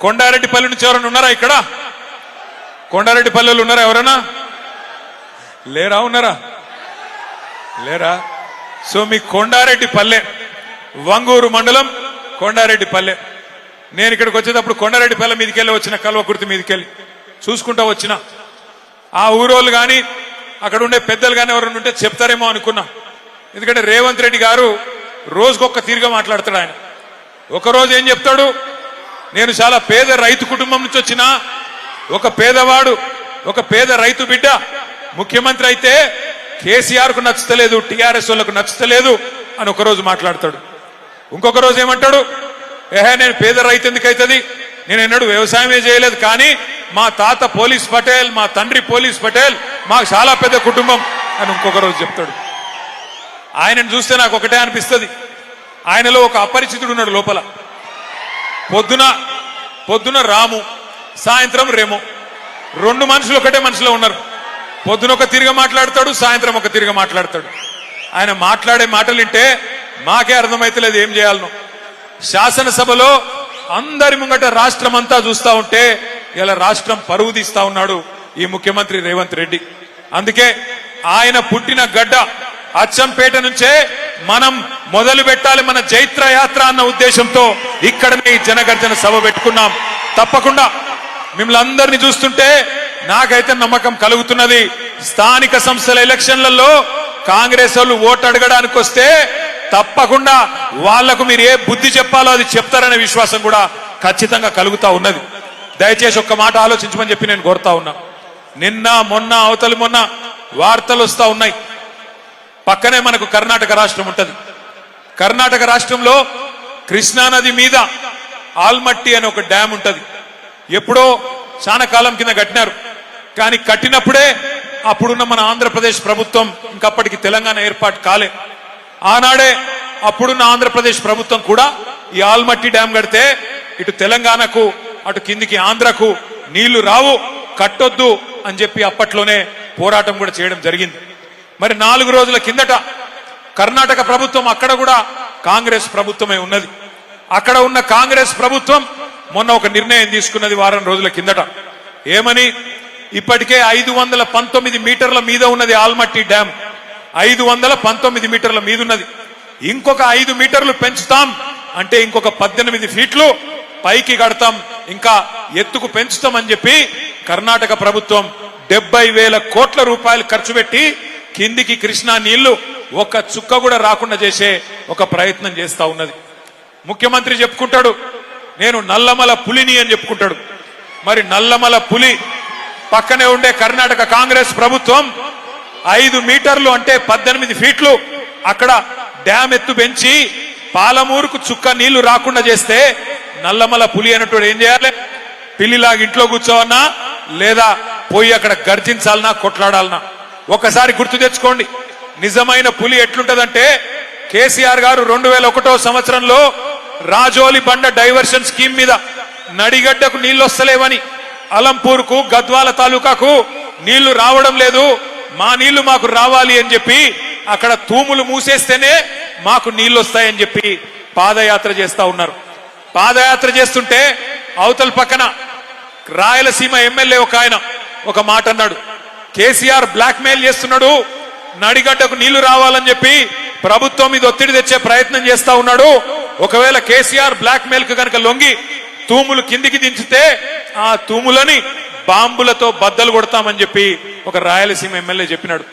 కొండారెడ్డిపల్లి నుంచి ఎవరైనా ఉన్నారా ఇక్కడ? కొండారెడ్డిపల్లెలు ఉన్నారా ఎవరైనా? లేరా? ఉన్నారా? లేరా? సో మీ కొండారెడ్డిపల్లె, వంగూరు మండలం కొండారెడ్డిపల్లె. నేను ఇక్కడికి వచ్చేటప్పుడు కొండారెడ్డిపల్లె మీదకెళ్ళి వచ్చిన, కల్వకుర్తి మీదకెళ్ళి చూసుకుంటా వచ్చిన. ఆ ఊరోళ్ళు కానీ అక్కడ ఉండే పెద్దలు కానీ ఎవరైనా ఉంటే చెప్తారేమో అనుకున్నా. ఎందుకంటే రేవంత్ రెడ్డి గారు రోజుకొక తీరుగా మాట్లాడతాడు. ఆయన ఒకరోజు ఏం చెప్తాడు, నేను చాలా పేద రైతు కుటుంబం నుంచి వచ్చిన ఒక పేదవాడు, ఒక పేద రైతు బిడ్డ ముఖ్యమంత్రి అయితే కేసీఆర్ కు నచ్చుతలేదు, టీఆర్ఎస్ వాళ్ళకు నచ్చుతలేదు అని ఒకరోజు మాట్లాడతాడు. ఇంకొక రోజు ఏమంటాడు, నేను పేద రైతు ఎందుకు అవుతుంది, నేను ఎన్నడూ వ్యవసాయమే చేయలేదు, కానీ మా తాత పోలీస్ పటేల్, మా తండ్రి పోలీస్ పటేల్, మాకు చాలా పెద్ద కుటుంబం అని ఇంకొక రోజు చెప్తాడు. ఆయనను చూస్తే నాకు ఒకటే అనిపిస్తుంది, ఆయనలో ఒక అపరిచితుడు ఉన్నాడు లోపల. పొద్దున రాము, సాయంత్రం రేము, రెండు మనుషులు ఒకటే మనిషిలో ఉన్నారు. పొద్దున ఒక తిరిగి మాట్లాడతాడు, సాయంత్రం ఒక తిరిగి మాట్లాడతాడు. ఆయన మాట్లాడే మాటలు వింటే మాకే అర్థమైతలేదు ఏం చేయాలనో. శాసనసభలో అందరి ముంగట రాష్ట్రం అంతా చూస్తా ఉంటే ఇలా రాష్ట్రం పరువు తీస్తా ఉన్నాడు ఈ ముఖ్యమంత్రి రేవంత్ రెడ్డి. అందుకే ఆయన పుట్టిన గడ్డ అచ్చంపేట నుంచే మనం మొదలు పెట్టాలి మన జైత్ర యాత్ర అన్న ఉద్దేశంతో ఇక్కడనే ఈ జనగర్జన సభ పెట్టుకున్నాం. తప్పకుండా మిమ్మల్ని అందరినీ చూస్తుంటే నాకైతే నమ్మకం కలుగుతున్నది, స్థానిక సంస్థల ఎలక్షన్లలో కాంగ్రెస్ వాళ్ళు ఓటు అడగడానికి వస్తే తప్పకుండా వాళ్లకు మీరు ఏ బుద్ధి చెప్పాలో అది చెప్తారనే విశ్వాసం కూడా ఖచ్చితంగా కలుగుతా ఉన్నది. దయచేసి ఒక్క మాట ఆలోచించమని చెప్పి నేను కోరుతా ఉన్నా. నిన్న మొన్న అవతలి మొన్న వార్తలు వస్తా ఉన్నాయి, పక్కనే మనకు కర్ణాటక రాష్ట్రం ఉంటది. కర్ణాటక రాష్ట్రంలో కృష్ణానది మీద ఆల్మట్టి అనే ఒక డ్యామ్ ఉంటది. ఎప్పుడో చాలా కాలం కింద కట్టినారు, కానీ కట్టినప్పుడే అప్పుడున్న మన ఆంధ్రప్రదేశ్ ప్రభుత్వం, ఇంకప్పటికి తెలంగాణ ఏర్పాటు కాలే, ఆనాడే అప్పుడున్న ఆంధ్రప్రదేశ్ ప్రభుత్వం కూడా ఈ ఆల్మట్టి డ్యామ్ కడితే ఇటు తెలంగాణకు అటు కిందికి ఆంధ్రకు నీళ్లు రావు, కట్టొద్దు అని చెప్పి అప్పట్లోనే పోరాటం కూడా చేయడం జరిగింది. మరి 4 రోజుల కిందట కర్ణాటక ప్రభుత్వం, అక్కడ కూడా కాంగ్రెస్ ప్రభుత్వమే ఉన్నది, అక్కడ ఉన్న కాంగ్రెస్ ప్రభుత్వం మొన్న ఒక నిర్ణయం తీసుకున్నది వారం రోజుల కిందట. ఏమని, ఇప్పటికే 519 మీటర్ల మీద ఉన్నది ఆల్మట్టి డ్యామ్, 519 మీటర్ల మీద ఉన్నది. ఇంకొక 5 మీటర్లు పెంచుతాం అంటే ఇంకొక 18 ఫీట్లు పైకి కడతాం, ఇంకా ఎత్తుకు పెంచుతామని చెప్పి కర్ణాటక ప్రభుత్వం 70,000 కోట్ల రూపాయలు ఖర్చు పెట్టి కిందికి కృష్ణా నీళ్లు ఒక్క చుక్క కూడా రాకుండా చేసే ఒక ప్రయత్నం చేస్తా ఉన్నది. ముఖ్యమంత్రి చెప్పుకుంటాడు నేను నల్లమల పులిని అని చెప్పుకుంటాడు. మరి నల్లమల పులి పక్కనే ఉండే కర్ణాటక కాంగ్రెస్ ప్రభుత్వం 5 మీటర్లు అంటే 18 ఫీట్లు అక్కడ డ్యామ్ ఎత్తు పెంచి పాలమూరుకు చుక్క నీళ్లు రాకుండా చేస్తే నల్లమల పులి అన్నట్టు ఏం చేయాలి, పిల్లిలాగా ఇంట్లో కూర్చోవన్నా లేదా పోయి అక్కడ గర్జించాలనా కొట్లాడాలనా? ఒకసారి గుర్తు తెచ్చుకోండి, నిజమైన పులి ఎట్లుంటదంటే కేసీఆర్ గారు 2001వ సంవత్సరంలో రాజోలి బండ డైవర్షన్ స్కీమ్ మీద నడిగడ్డకు నీళ్లు వస్తలేవని, అలంపూర్కు గద్వాల తాలూకాకు నీళ్లు రావడం లేదు, మా నీళ్లు మాకు రావాలి అని చెప్పి అక్కడ తూములు మూసేస్తేనే మాకు నీళ్లు వస్తాయని చెప్పి పాదయాత్ర చేస్తా ఉన్నారు. పాదయాత్ర చేస్తుంటే అవతల పక్కన రాయలసీమ ఎమ్మెల్యే ఒక ఆయన ఒక మాట అన్నాడు, కేసీఆర్ బ్లాక్ మెయిల్ చేస్తున్నాడు, నడిగడ్డకు నీళ్లు రావాలని చెప్పి ప్రభుత్వం మీద ఒత్తిడి తెచ్చే ప్రయత్నం చేస్తా ఉన్నాడు, ఒకవేళ కేసీఆర్ బ్లాక్ మెయిల్ కు కనుక లొంగి తూములు కిందికి దించితే ఆ తూములని బాంబులతో బద్దలు కొడతామని చెప్పి ఒక రాయలసీమ ఎమ్మెల్యే చెప్పినాడు.